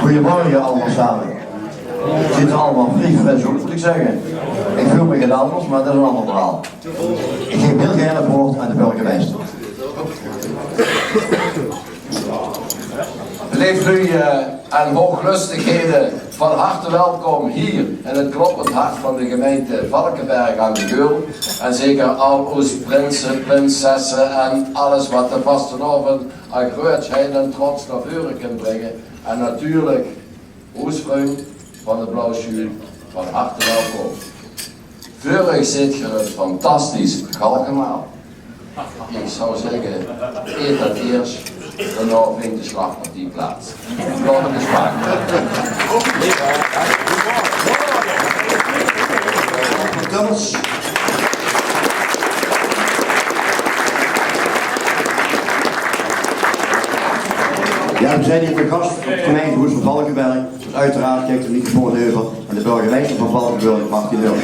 Goedemorgen allemaal samen. Het zit allemaal fris op, moet ik zeggen. Ik voel me geen anders, maar dat is een ander verhaal. Ik geef heel graag het woord aan de burgemeester. Beleeft aan hooglustigheden van harte welkom hier in het kloppend hart van de gemeente Valkenberg aan de Geul. En zeker al onze prinsen, prinsessen en alles wat de vastenavond aan grootheid en trots naar voren kan brengen. En natuurlijk Oesvreugd van de Blauwschuur, van harte welkom. Vurig zit je een fantastisch galgenmaal. Ik zou zeggen, eet dat eerst, daarna vindt de slagpartie plaats. Laat het eens maken. Ja, we zijn hier te gast op het gemeentehuis van Valkenberg. Dus uiteraard kijkt de microfoon over aan de burgemeester van Valkenberg, Martin Wilk.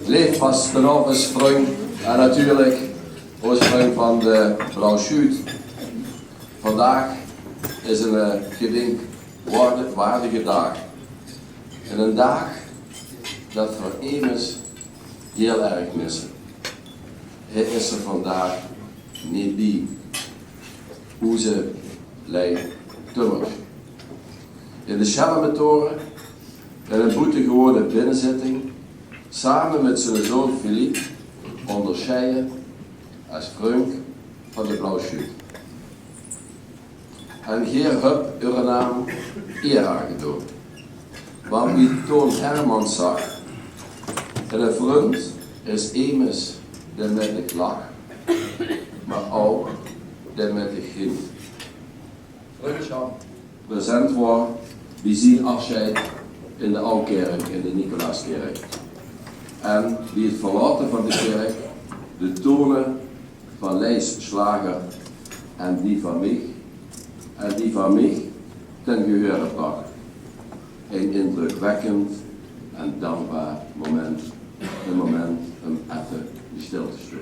Leef vastenavond vriend en natuurlijk onze vriend van de Blauwschuur. Vandaag is een gedenkwaardige dag. En een dag dat voor Emes heel erg missen. Hij is er vandaag niet bij. Onze lei Tummers. In de Schelmentoren, in een boetengewone binnenzitting, samen met zijn zoon Philippe, onderscheiden als vriend van de Blauwschuur. En hier heb uw naam eer aangedaan. Want wie Toon Hermans zag, en een vriend is Emes die met de lach, maar ook die met de gint. Vriendschap present wordt bij zijn afscheid in de Oukerk, in de Nicolaaskerk. En bij het verlaten van de kerk de tonen van Leijs Slager en die van mij ten gehore bracht. Een indrukwekkend en dankbaar moment, een moment om even stil te staan.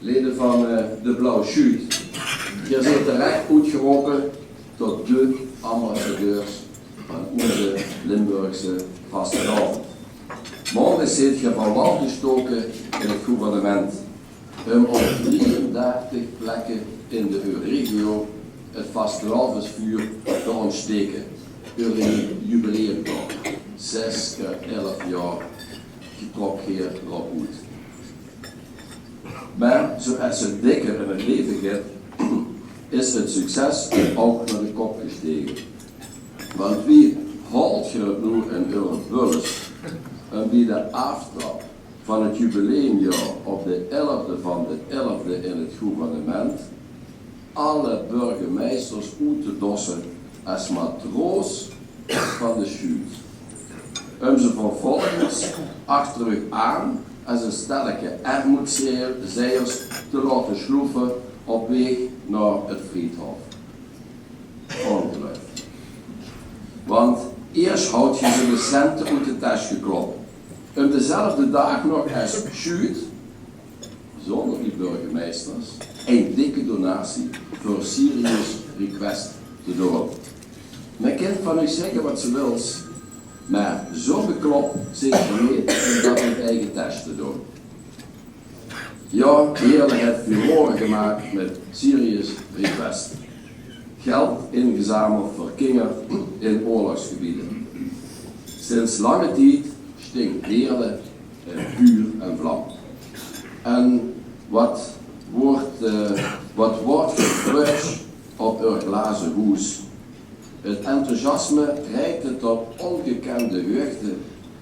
Leden van de Blauwschuur. Je zit terecht uitgeroepen tot de ambassadeurs van onze Limburgse vastenavond. Morgen zit je van wal gestoken in het gouvernement om op 33 plekken in de regio het vastenavondsvuur te ontsteken. Uw jubileumdag, 6 keer 11 jaar, getrok hier erop uit. Maar zoals het dikker in het leven gaat, is het succes ook naar de kop gestegen. Want wie haalt je het nu in uw buls en wie de aftrap van het jubileumjaar op de 11e van de 11e in het gouvernement alle burgemeesters uit te dossen als matroos van de schuur. Om ze vervolgens achter u aan als een stelletje armoedzeiers te laten sloeven op weg naar het friedhof. Ongelukkig. Want eerst houdt je de centen uit de tas geklopt. En dezelfde dag nog als Schuut, zonder die burgemeesters, een dikke donatie voor Serious Request te doen. Men kan van u zeggen wat ze wil, maar zo beklopt zit er niet om dat in eigen tas te doen. Ja, heerlijk heeft furoren gemaakt met Serious Request. Geld ingezameld voor kinderen in oorlogsgebieden. Sinds lange tijd stinkt heerlijk vuur en vlam. En wat wordt gekruist op uw glazen hoes. Het enthousiasme reikte tot ongekende hoogte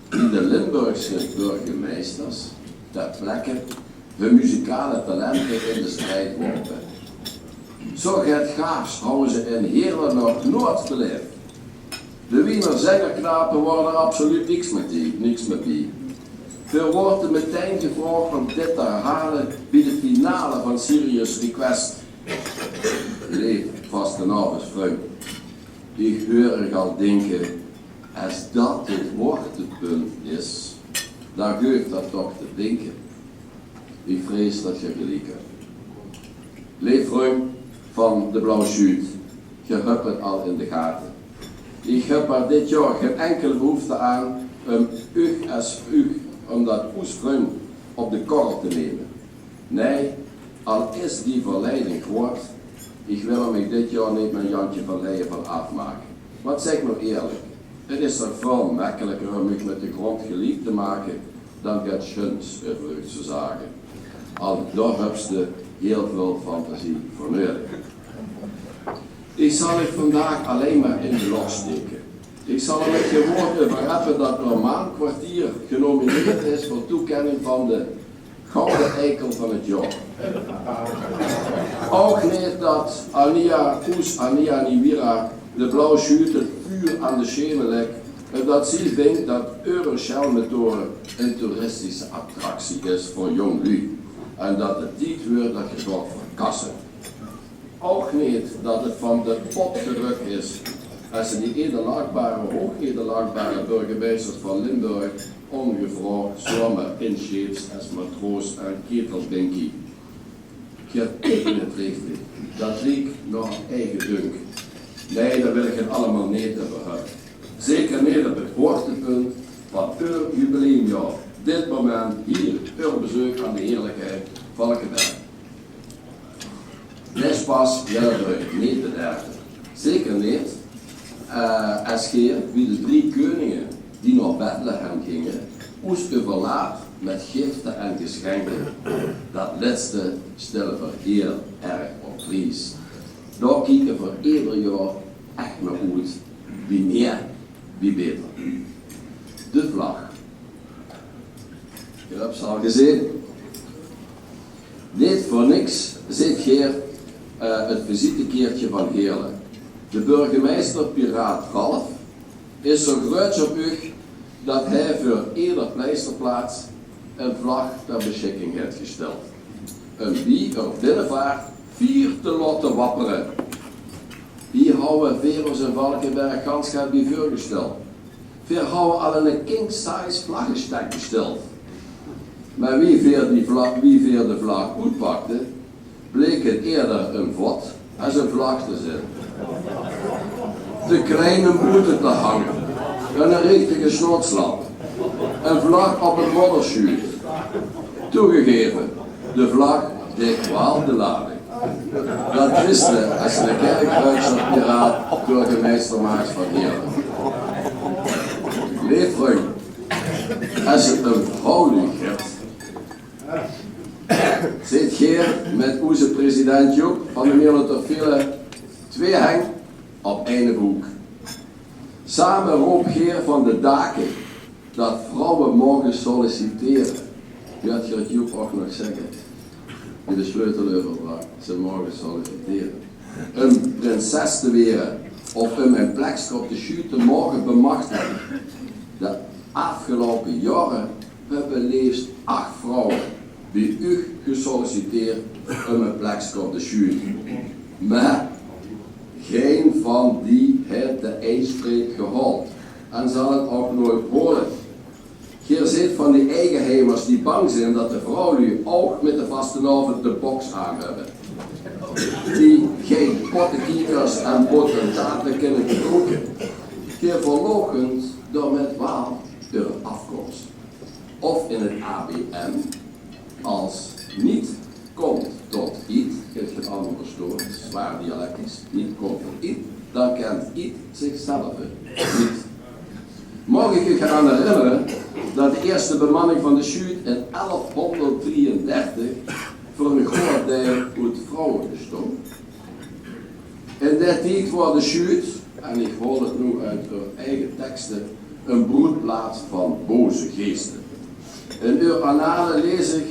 die de Limburgse burgemeesters ter plekke hun muzikale talenten in de strijd worpen. Zo gaat gaafs houden ze in Heerlen nog nooit beleefd. De Wiener zengerknapen worden er absoluut niks met die. Veel wordt meteen gevraagd om dit te herhalen bij de finale van Serious Request. Leef vastenavond vriend. Ik hoor er al denken, als dat het hoogtepunt is, dan geeft dat toch te denken. Ik vrees dat je gelijk hebt. Leef vriend van de Blauwe Schuut, je hebt het al in de gaten. Ik heb er dit jaar geen enkele behoefte aan om dat oesvriend op de korrel te nemen. Nee, al is die verleiding groot, ik wil er mij dit jaar niet mijn Jantje van Leijen van afmaken. Want zeg maar eerlijk, het is toch veel makkelijker om mij met de grond geliefd te maken dan gaat Schuns over te zagen. Al daar heb je heel veel fantasie voor nodig. Ik zal het vandaag alleen maar in de los steken. Ik zal er met gewoon over hebben dat Normaal Kwartier genomineerd is voor toekenning van de Gouden Eikel van het jaar. Ook niet dat Ania Niwira de Blauwe Schuut het vuur aan de schenen legt en dat zij denkt dat Euroshell-methode een toeristische attractie is voor jong lui en dat het niet wordt dat je gaat verkassen. Ook niet dat het van de pot gerukt is als ze die hoogedelagbare burgemeesters van Limburg ongevraagd zomaar inscheept als matroos en ketelbinkie. Getekend het richtig, dat liep nog eigen dunk. Nee, daar wil ik het allemaal niet over hebben. Zeker niet op het hoogtepunt van uw jubileumjaar. Dit moment hier, uw bezoek aan de heerlijkheid Valkenberg. Lespas willen niet bederven. Zeker niet als je wie de 3 koningen die naar Bethlehem gingen, moest verlaat met giften en geschenken. Dat laatste stellen we heel erg op prijs. Daar kijken we ieder jaar echt naar uit. Wie meer, wie beter. De vlag. Je hebt ze al gezien. Niet voor niks zit hier het visitekaartje van Heerlen. De burgemeester Piraat Ralf is zo groot op u dat hij voor ieder pleisterplaats een vlag ter beschikking heeft gesteld. Een wie op binnenvaart 4 te laten wapperen. Hier houden Veros en Valkenberg gans gaat bij voorgesteld. We houden al een king-size vlaggenstek besteld. Maar wie veer de vlag uitpakte, bleek het eerder een vod als een vlag te zijn. De kleine moeten te hangen, en een richtige snotslamp, een vlag op een modderschuut. Toegegeven, de vlag deed wel de lading. Dat wisten als de kerkruiser piraat burgemeester Maas van Heerlen. Leef vriend, als het een vrouwelijk hebt, zit hier met onze president Joep van de Militaire 2 hang op 1 boek. Samen roep Geer van de daken dat vrouwen mogen solliciteren. U had Gert Joep ook nog zeggen. Die de sleutel overbracht. Ze mogen solliciteren. Een prinses te weren of een plekje op de schuut te mogen bemachtigen. De afgelopen jaren hebben liefst 8 vrouwen bij u gesolliciteerd om een plekje op de shoot. Maar geen van die heeft de eindstreep gehaald en zal het ook nooit worden. Hier zit van die eigenheimers die bang zijn dat de vrouwen nu ook met de vastenavond de box aan hebben. Die geen pottenkiekers en potentaten kunnen gebruiken. Keer verlogend door met waal hun afkomst. Of in het ABM als niet komt tot iets, kent je het allemaal verstoord, zwaar dialectisch, niet komt tot iets, dan kent iets zichzelf niet. Mag ik je gaan herinneren dat de eerste bemanning van de shoot in 1133 voor een groot deel uit vrouwen bestond. In die tijd was de shoot, en ik hoor het nu uit hun eigen teksten, een broedplaats van boze geesten. In uw annalen lees ik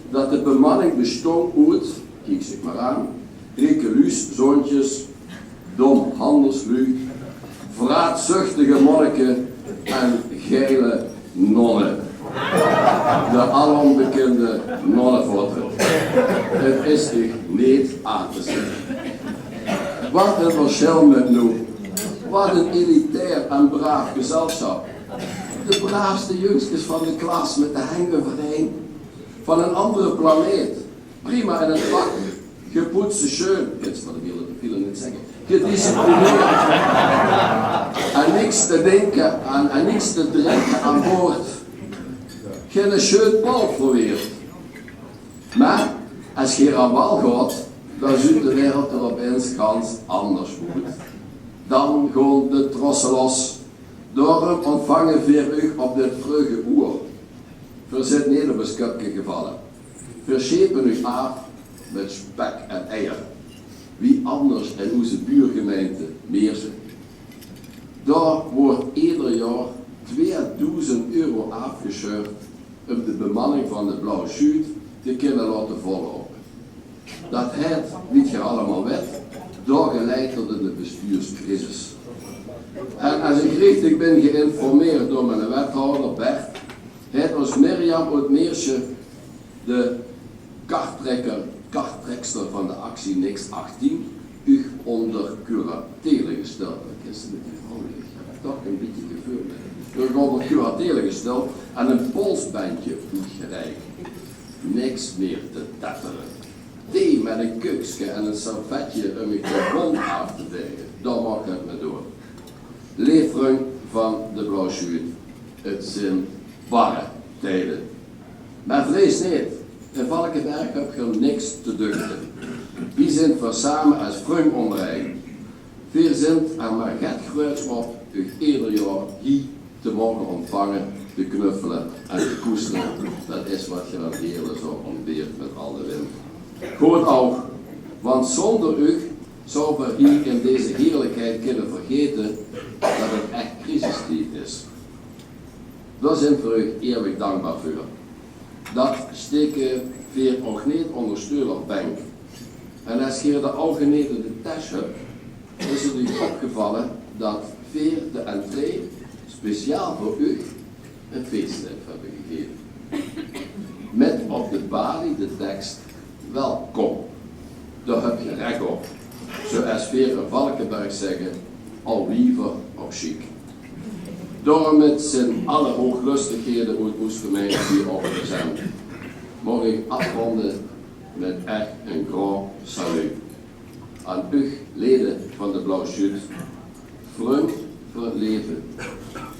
dat de bemanning bestond uit, kijk zich maar aan, rekeluus zoontjes, dom handelslui, vraatzuchtige monniken en geile nonnen. De alombekende nonnenvotter. Het is zich niet aan te zien. Wat een verschil met nu. Wat een elitair en braaf gezelschap. De braafste jongsters van de klas met de hengevereen van een andere planeet. Prima in het vak. Gepoetste schön. Iets wat ik wil niet zeggen. Gedisciplineerd. En niks te denken en niks te drinken aan boord. Geen schön balk verweerd. Maar als je aan wal gaat, dan ziet de wereld er opeens ganz anders uit. Dan gaan de trossen los. Daarom ontvangen we u op dit vroege uur. Verzet niet op een schupje gevallen. Verschepen u af met spek en eier. Wie anders in onze buurgemeente Meersen. Daar wordt ieder jaar 2000 euro afgescheurd om de bemanning van de Blauwe Shoot te kunnen laten vollopen. Dat het, niet je allemaal weet, door geleid tot de bestuurscrisis. En als ik richtig ben geïnformeerd door mijn wethouder Bert, heeft ons Mirjam uit Meersje, de karttrekster van de actie Niks 18, u onder curatele gesteld. Dat is met die vrouw toch een beetje gevoel. U onder curatele gesteld en een polsbandje uitgereikt. Niks meer te tetteren. Thee met een kuksje en een servetje om ik de wond af te vegen. Daar mag het me door. Levering van de Blauwe Shoot. Het zijn barre tijden. Maar vrees niet. In Valkenberg heb je niks te duchten. Wie zijn voor samen als vriend onderheen. Wir zijn en maar get groot op u ieder jaar hier te mogen ontvangen, te knuffelen en te koesteren. Dat is wat je aan heerlijk zo ontbeert met al de wind. Goed ook, want zonder u zouden we hier in deze heerlijkheid kunnen vergeten dat het echt crisistijd is. Daar zijn we u eeuwig dankbaar voor. Dat steken we ook niet onder stuur op bank. En als je de algemene de test hebt, is het u opgevallen dat we de entree speciaal voor u een feestelijk hebben gegeven. Met op de balie de tekst welkom. Daar heb je recht op. Zoals we in Valkenberg zeggen, al liever op chic. Door met zijn alle hooglustigheden uit Oostgemeente die op zijn, mag ik afronden met echt een grand salut. Aan u, leden van de Blauwe Shoot, vreugd voor het leven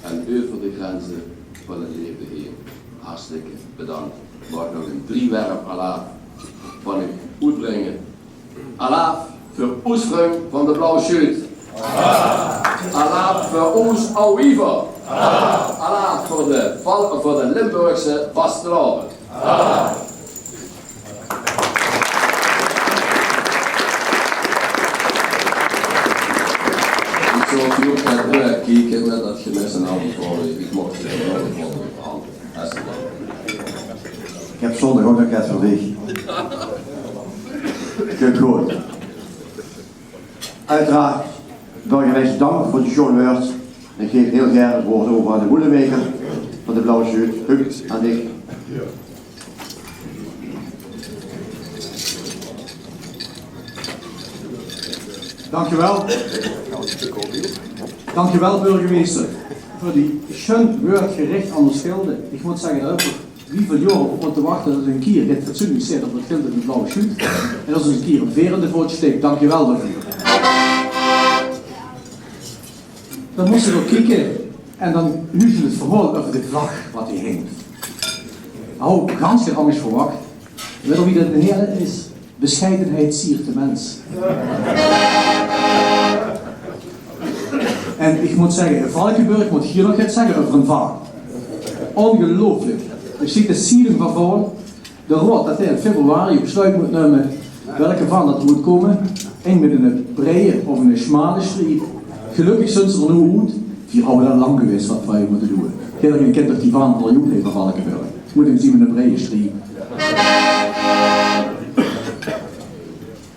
en u voor de grenzen van het leven hier. Hartstikke bedankt. Mag nog een 3-werp alaaf van u uitbrengen. Alaaf voor oesvreugd van de Blauwe Shoot. Alaaf voor ons ouwiever. Alaaf voor de Limburgse vastelavond. Ik zou het ook naar kijken met dat gemis en alles voor ik mocht het wel veranderen. Ik heb zondag ook nog iets voor dich. Goed goed. Uiteraard, burgemeester dank voor de schoon woord. Ik geef heel graag het woord over aan de Moelenweker van de blauwe shirt. Hup, aan dich. Dankjewel. Dankjewel burgemeester voor die schön woord gericht aan ons schilder. Ik moet zeggen, daar heb ik lieve jaren op moeten wachten dat een keer dit fatsoenlijk zit op het gilde in de blauwe shoot. En dat is een keer een verende voortje steekt. Dankjewel daarvoor. Dan moest ik ook kijken en dan nu het verhaal over de vlag wat hij hing. Nou, gans geen anders verwacht. Weet je wie dat meneer is? Bescheidenheid siert de mens. En ik moet zeggen, Valkenburg moet hier nog iets zeggen over een vaart. Ongelooflijk. Je ziet de siering van voor. De raad dat hij in februari besluit moet nemen welke van dat moet komen. En met een brede of een smale streep. Gelukkig zijn ze er nu uit. Die hadden dat lang geweest wat wij moeten doen. Iedereen kent toch die van een miljoen heeft van Valkenburg. Moet hem zien met een brede streep.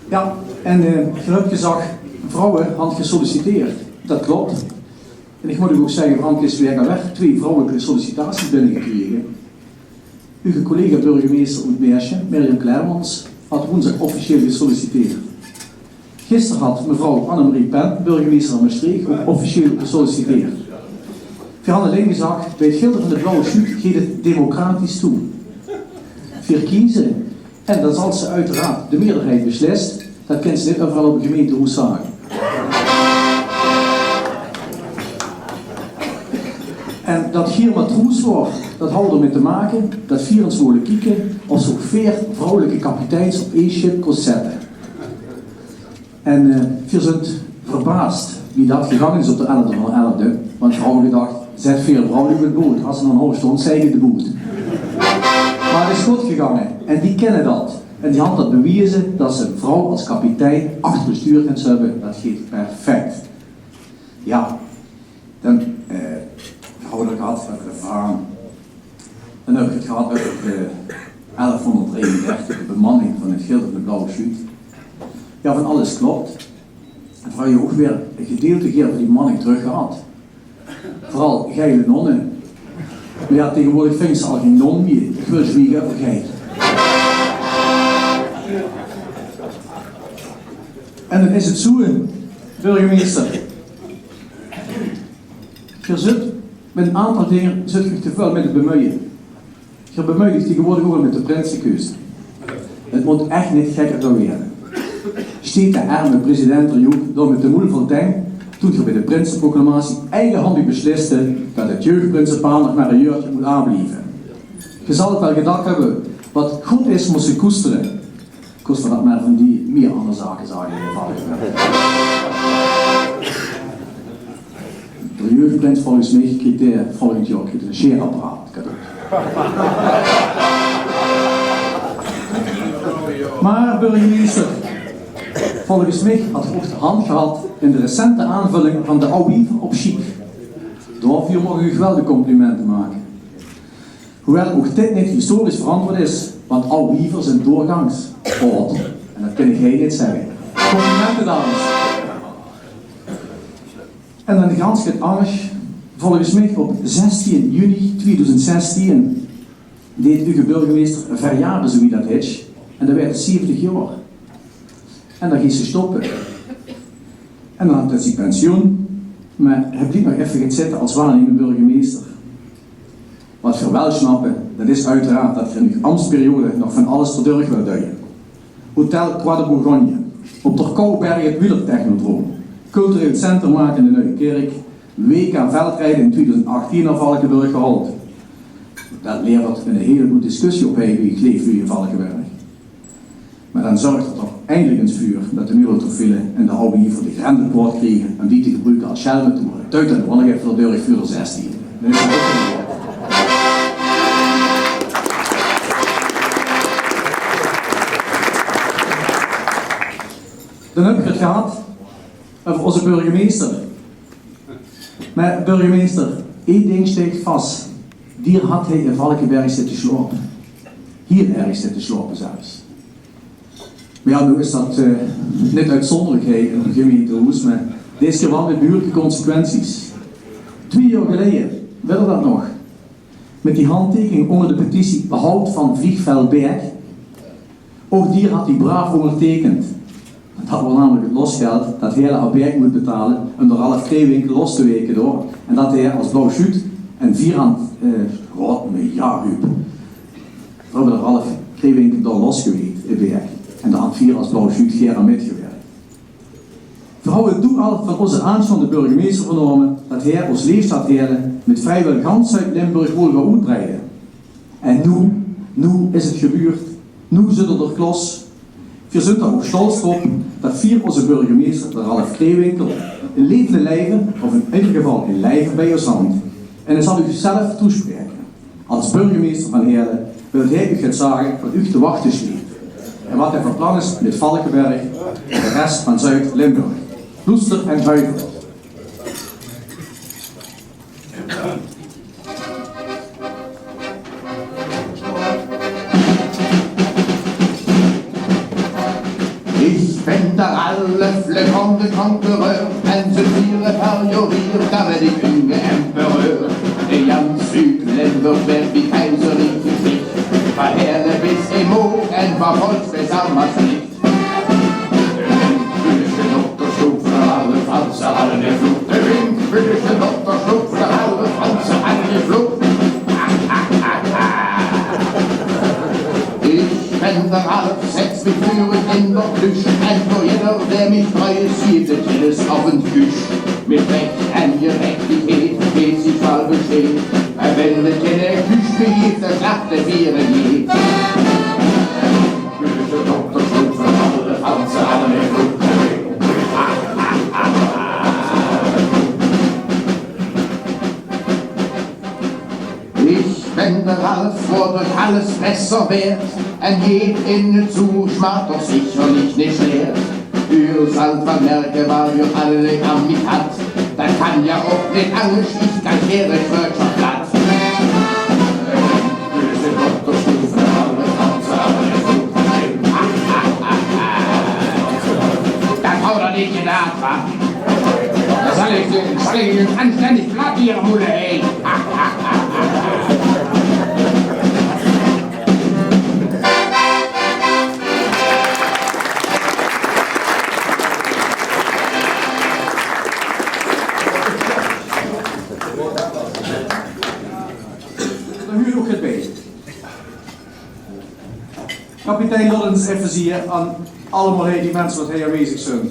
Ja, en gelukkig zag vrouwen had gesolliciteerd. Dat klopt. En ik moet u ook zeggen, Frank is weer weg 2 vrouwelijke sollicitaties binnengekregen. Uw collega burgemeester uit Meersje, Mirjam Klermans, had woensdag officieel gesolliciteerd. Gisteren had mevrouw Annemarie Pen, burgemeester van Maastricht, ook officieel gesolliciteerd. We hadden alleen gezegd, bij het gilde van de blauwe shoot gaat het democratisch toe. Verkiezen. En dan zal ze uiteraard de meerderheid beslist. Dat kent ze niet overal op de gemeente hoe zagen. En dat hier matroes wordt, dat houdt ermee te maken dat 24 kieken of zo'n 4 vrouwelijke kapiteins op één schip kon zetten. En we zijn verbaasd wie dat gegaan is op de 11e van de 11e. Want vrouwen gedacht, zet 4 vrouwen op het boot. Als ze dan een half stond, zeigen de boot. Maar het is goed gegaan en die kennen dat. En die had dat bewezen dat ze een vrouw als kapitein achter het stuur kan hebben. Dat gaat perfect. Ja, dan hebben we het gehad over de vaan. Dan heb ik het gehad over de 1131, de bemanning van het gilde van de blauwe shoot. Ja, van alles klopt. En vooral je ook weer een gedeelte keer van die bemanning terug gehad. Vooral geile nonnen. Maar ja, tegenwoordig vind ze al geen non meer. Ik wil zwiegen over geil. En dan is het zo, burgemeester. Je zit met een aantal dingen zit je te veel met het bemoeien. Je bemoeit tegenwoordig ook met de prinsenkeus. Het moet echt niet gekker dan weer. Steekt de arme president er ook door met de moeder van Teng, toen je bij de prinsenproclamatie eigenhandig besliste dat het jeugdprinsenpaar nog maar een jeugdje moet aanblijven. Je zal het wel gedacht hebben, wat goed is moet je koesteren. Kost van dat maar van die meer andere zaken zagen in geval. De jeugdprins volgens mij krijgt volgend jaar een scheerapparaat cadeau. Maar burgemeester, volgens mij had je ook de hand gehad in de recente aanvulling van de Ouwiever op Chic. Daarvoor mogen u geweldige complimenten maken. Hoewel ook dit niet historisch verantwoord is, want Ouwiever zijn doorgangs oud. En dat kan jij niet zeggen. Complimenten dames. En dan gans het anders. Volgens mij op 16 juni 2016 deed uw burgemeester een verjaardag zo wie dat is. En dat werd 70 jaar. En dan ging ze stoppen. En dan had hij pensioen. Maar hij bleef nog even gaan zitten als waarnemende burgemeester. Wat we wel snappen, dat is uiteraard dat je in uw ambtsperiode nog van alles ter deur wil duwen. Hotel Croix de Bourgogne, op de Kouberg het wielertechnodroom, cultureel centrum maken in de Nieuwe Kerk, WK veldrijden in 2018 naar Valkenburg gehaald. Dat levert een heleboel discussie op wie ik leef in Valkenburg. Maar dan zorgt er toch eindelijk eens vuur dat de Muretrofielen en de oude hier voor de grendelpoort kregen om die te gebruiken als schelmentoeren. Tuiten, want ik heb voor de deur vuur 16. Dan is dat ook niet. Dan heb ik het gehad over onze burgemeester. Maar burgemeester, één ding steekt vast. Hier had hij in Valkenberg zitten slopen. Hier ergens zitten slopen zelfs. Maar ja, nu is dat niet uitzonderlijkheid in de gemeente Hoes, maar deze keer wel met behoorlijke consequenties. 2 jaar geleden, wil dat nog? met die handtekening onder de petitie behoud van Vliegveld Berg. Ook die had hij braaf ondertekend. Dat wordt namelijk het losgeld dat hele Aberg moet betalen om de Ralph Kreewinkel los te weken door. En dat hij als Blauw Schuut en 4 miljard Huub. We hebben de Ralph Kreewinkel door losgeweekt in Berg. En dan had 4 als Blauw Schuut Gera metgewerkt. We houden toen al van onze aanstaande burgemeester vernomen dat hij ons leefstadheren met vrijwillig hand Zuid-Limburg wil gaan uitbreiden. En nu is het gebeurd. Nu zit er klos. We zijn er ook stolz op dat 4 onze burgemeester, de Ralph Kreewinkel, in levende lijven, of in ieder geval in lijven bij ons hand. En hij zal u zelf toespreken. Als burgemeester van Heerlen wil hij u gaan zeggen wat u te wachten staat. En wat hij van plan is met Valkenberg en de rest van Zuid-Limburg. Loester en Huiver. Ich bin der Ralf, le grande conquereur, en ze vieren periodiert, da werd ik unge empereur. De Jan Südländer werd wie keiserlich Pflicht, verheerde bis im Moog en verfolgt bis am Maastricht. Alle Fransen, alle in Flucht, der windbündische Doktorschluck, für alle Fransen, alle in Flucht. Ich bin der Ralf, setz mich führend in der Plüsch, en voor jeder, der mich treu ist, hielt es jedes auf den Tisch. Mit Recht en Gerechtigkeit, geht sich voll bestehen, wenn es in der Küche behielt, das lachte Vieren je. Windbündische Doktorschluck, für alle Fransen, alle in Flucht. Wenn der Ralf wodurch alles besser wird, en geht innen zu, schmacht doch sicherlich nicht leer. Für Sandvermerke, weil wir alle am mit hat, dann kann ja auch nicht alles, ich kann gierig Wirtschaft platt. Böse Doktorstufe, alle Franzen, alle Flugzeug. Dann haut er nicht in der Art, wa? Da soll ich anständig platt, ihre Mulle, ey. Kapitein Lollens even zien aan allemaal die mensen wat hier aanwezig zijn.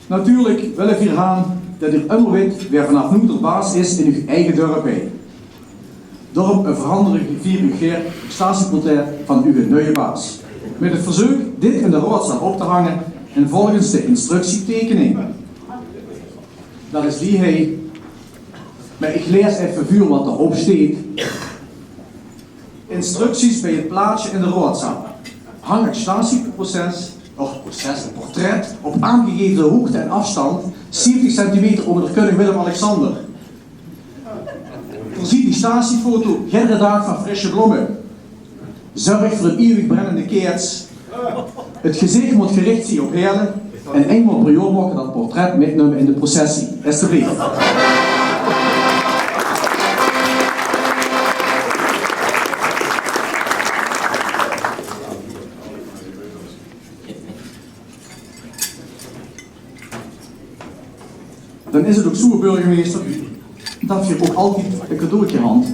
Natuurlijk willen we hier gaan dat u allemaal weet wie vanaf nu de baas is in uw eigen dorp. Daarom een verandering via uw statieportret van uw nieuwe baas. Met het verzoek dit in de raadzaal op te hangen en volgens de instructietekening. Dat is die hij. Maar ik lees even voor wat erop staat. Instructies bij het plaatsje in de raadzaal. Hang het statieproces, het portret, op aangegeven hoogte en afstand 70 centimeter onder de koning Willem-Alexander. Voorziet die statiefoto geen dag van frisse bloemen. Zorg voor een eeuwig brennende keerts. Het gezicht moet gericht zijn op Heerlen en eenmaal per jaar mogen dat portret metnemen in de processie. Alsjeblieft. Dan is het ook zo, burgemeester, dat je ook altijd een cadeautje hand.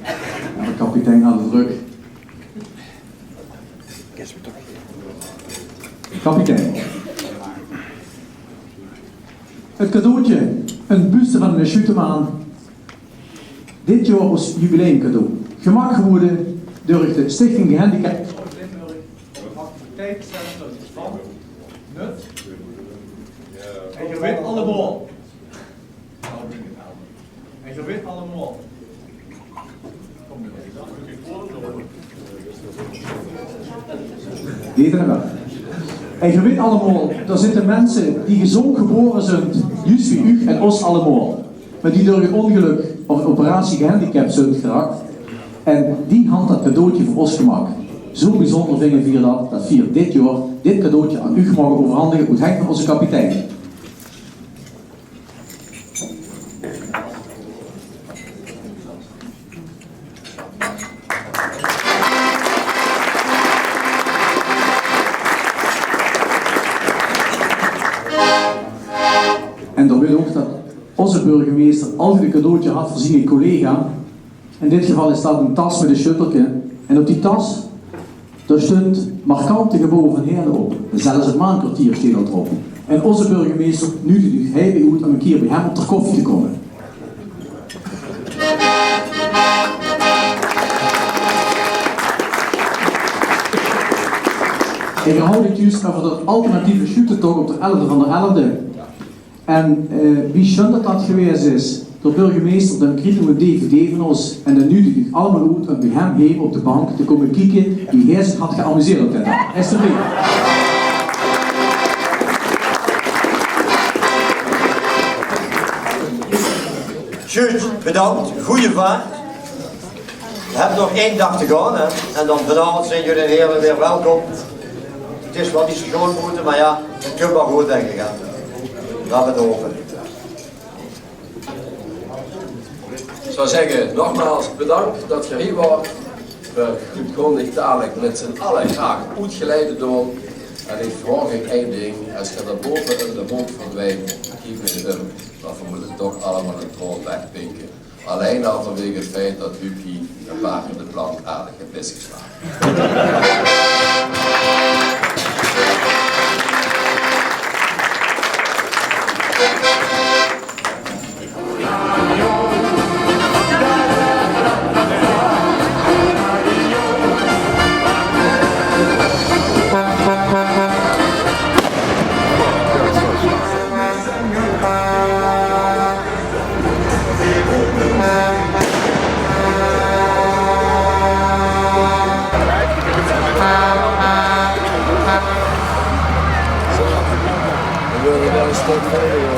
Ja, de kapitein had het druk. Kapitein. Het cadeautje, een buste van een Schutemaan. Dit jaar als jubileumcadeau. Gemaakt geworden door de Stichting Gehandicapten. Activiteitscentrum van Nut. En je weet allemaal. En je weet allemaal. Weten wel. En je weet allemaal, er zitten mensen die gezond geboren zijn, juist wie u en ons allemaal. Maar die door een ongeluk of een operatie gehandicapt zijn geraakt. En die had dat cadeautje voor ons gemaakt. Zo bijzonder vinden we dat vier dit jaar dit cadeautje aan u mogen overhandigen uit Henk van onze kapitein. En dan wil ook dat onze burgemeester altijd een cadeautje had voor zijn collega. In dit geval is dat een tas met een shutteltje. En op die tas, daar stond markante gebouwen van Heerlen op. Zelfs het Maankwartier staat erop. En onze burgemeester nodigt hij bij u om een keer bij hem op de koffie te komen. Ik herhoud het juist over de alternatieve shootertocht op de 11e van de 11e. En wie schön dat geweest is, de burgemeester, dan kreeg een DVD van ons en dan nu ik allemaal uit en bij hem heen op de bank te komen kijken wie hij zich had geamuseerd op dat dag. Alsjeblieft. Goed, bedankt. Goeie vaart. We hebben nog 1 dag te gaan, hè. En dan vanavond zijn jullie heren weer welkom. Het is wel niet zo schoon moeten, maar ja, het komt wel goed denk ik. Hè. Laten we het hopen. Ik zou zeggen, nogmaals bedankt dat je hier was. We kunnen niet dadelijk met z'n allen graag uitgeleid doen. En ik vraag ik één ding, als je daar boven in de mond verdwijnt, keep je hem, dan moeten we toch allemaal een troon wegpinken. Alleen al vanwege het feit dat Hukie een paar in de plank aardig heeft misgeslagen. We willen wel een stuk verder.